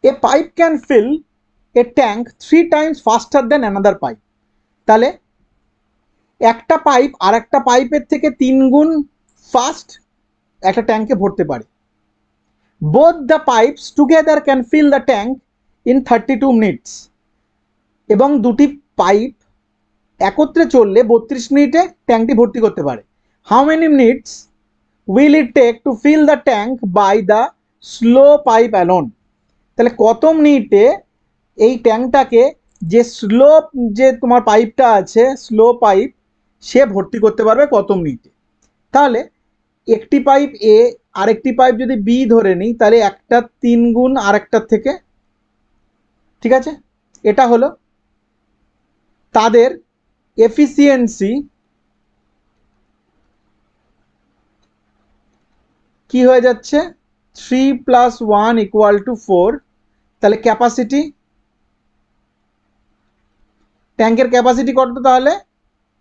A pipe can fill a tank 3 times faster than another pipe. তাহলে একটা pipe আর একটা পাইপের থেকে 3 গুণ ফাস্ট একটা ট্যাঙ্কে ভরতে পারে। Both the pipes together can fill the tank in 32 minutes. এবং দুটি পাইপ একত্রে চললে 32 মিনিটে ট্যাঙ্কটি ভর্তি করতে পারে। How many minutes will it take to fill the tank by the slow pipe alone. তাহলে কত মিনিটে এই ট্যাঙ্কটাকে যে স্লো যে তোমার পাইপটা আছে, স্লো পাইপ, সে ভর্তি করতে পারবে কত মিনিটে। তাহলে একটি পাইপ এ আরেকটি পাইপ যদি বি ধরে নিই, তাহলে একটা 3 গুণ আরেকটার থেকে, ঠিক আছে। এটা হলো তাদের এফিসিয়েন্সি কি হয়ে যাচ্ছে 3 + 1 = 4। তাহলে ক্যাপাসিটি, ট্যাঙ্কের ক্যাপাসিটি কত, তাহলে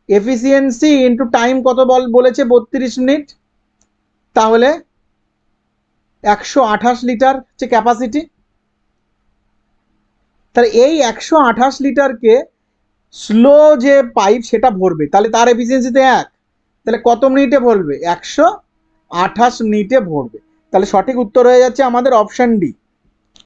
এফিসিয়েন্সি ইন্টু টাইম কত বলেছে 32 মিনিট, তাহলে 128 লিটার হচ্ছে ক্যাপাসিটি। তাহলে এই 128 লিটারকে স্লো যে পাইপ সেটা ভরবে, তাহলে তার এফিসিয়েন্সিতে 1, তাহলে কত মিনিটে ভরবে 128 মিনিটে ভরবে। তাহলে সঠিক উত্তর হয়ে যাচ্ছে আমাদের অপশন ডি।